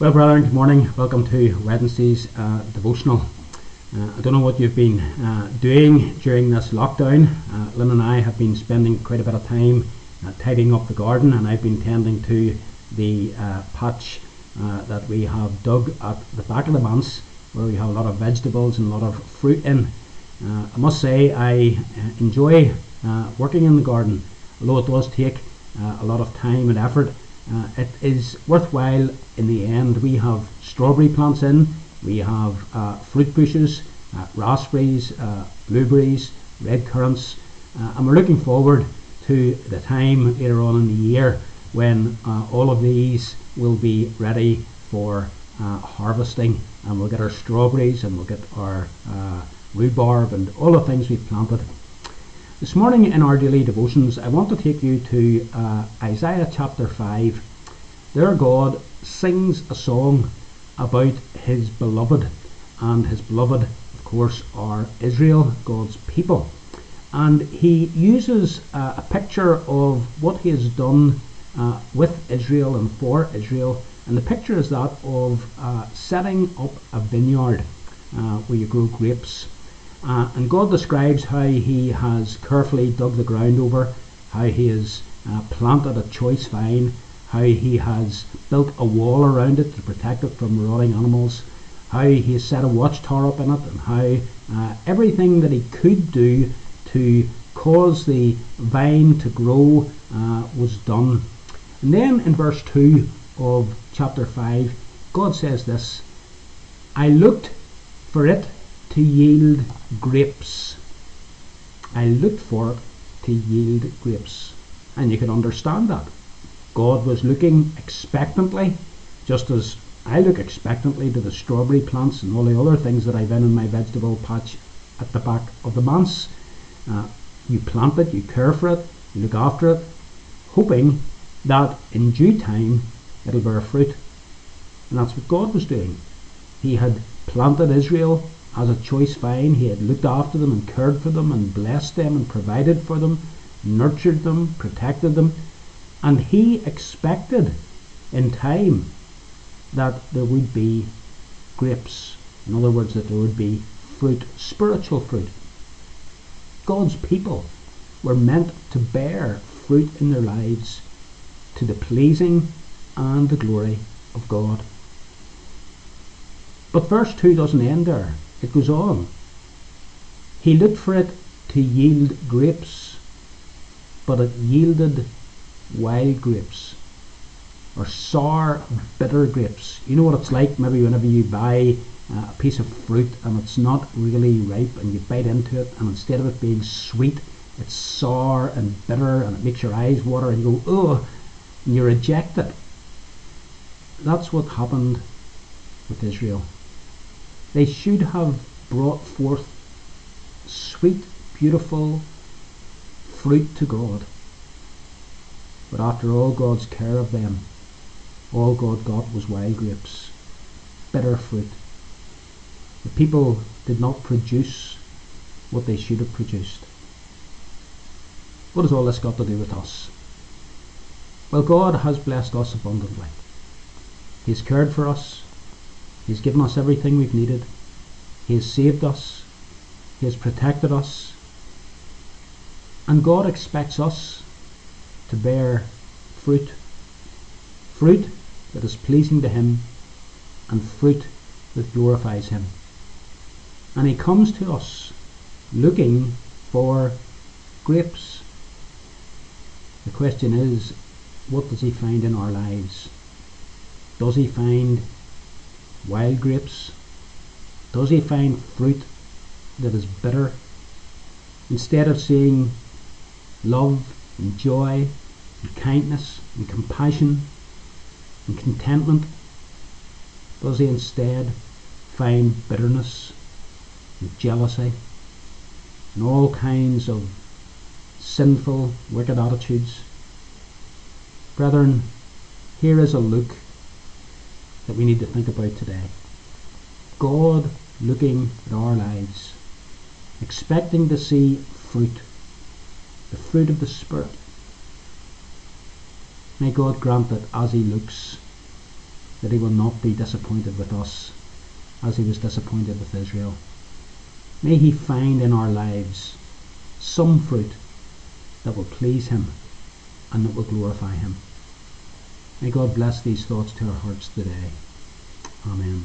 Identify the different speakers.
Speaker 1: Well, brethren, good morning. Welcome to Wednesday's devotional. I don't know what you've been doing during this lockdown. Lynn and I have been spending quite a bit of time tidying up the garden, and I've been tending to the patch that we have dug at the back of the manse, where we have a lot of vegetables and a lot of fruit in. I must say I enjoy working in the garden, although it does take a lot of time and effort. It is worthwhile in the end. We have strawberry plants in, we have fruit bushes, raspberries, blueberries, red currants, and we're looking forward to the time later on in the year when all of these will be ready for harvesting, and we'll get our strawberries and we'll get our rhubarb and all the things we've planted. This morning in our daily devotions, I want to take you to Isaiah chapter 5. There God sings a song about his beloved, and his beloved, of course, are Israel, God's people. And he uses a picture of what he has done with Israel and for Israel, and the picture is that of setting up a vineyard where you grow grapes. And God describes how he has carefully dug the ground over, how he has planted a choice vine, how he has built a wall around it to protect it from rotting animals, how he has set a watchtower up in it, and how everything that he could do to cause the vine to grow was done. And then in verse 2 of chapter 5, God says this: I looked for it to yield grapes. I looked for it to yield grapes. And you can understand that. God was looking expectantly, just as I look expectantly to the strawberry plants and all the other things that I've in my vegetable patch at the back of the manse. You plant it, you care for it, you look after it, hoping that in due time it'll bear fruit. And that's what God was doing. He had planted Israel as a choice vine. He had looked after them and cared for them and blessed them and provided for them, nurtured them, protected them, and he expected in time that there would be grapes. In other words, that there would be fruit, spiritual fruit. God's people were meant to bear fruit in their lives to the pleasing and the glory of God. But verse 2 doesn't end there. It goes on. He looked for it to yield grapes, but it yielded wild grapes, or sour, bitter grapes. You know what it's like maybe whenever you buy a piece of fruit and it's not really ripe, and you bite into it, and instead of it being sweet, it's sour and bitter, and it makes your eyes water, and you go, ugh, and you reject it. That's what happened with Israel. They should have brought forth sweet, beautiful fruit to God. But after all God's care of them, all God got was wild grapes, bitter fruit. The people did not produce what they should have produced. What has all this got to do with us? Well, God has blessed us abundantly. He's cared for us. He's given us everything we've needed. He has saved us. He has protected us. And God expects us to bear fruit. Fruit that is pleasing to him, and fruit that glorifies him. And he comes to us looking for grapes. The question is, what does he find in our lives? Does he find wild grapes? Does he find fruit that is bitter? Instead of seeing love and joy and kindness and compassion and contentment, does he instead find bitterness and jealousy and all kinds of sinful, wicked attitudes? Brethren, here is a look that we need to think about today. God looking at our lives, expecting to see fruit, the fruit of the Spirit. May God grant that as he looks, that he will not be disappointed with us as he was disappointed with Israel. May he find in our lives some fruit that will please him and that will glorify him. May God bless these thoughts to our hearts today. Amen.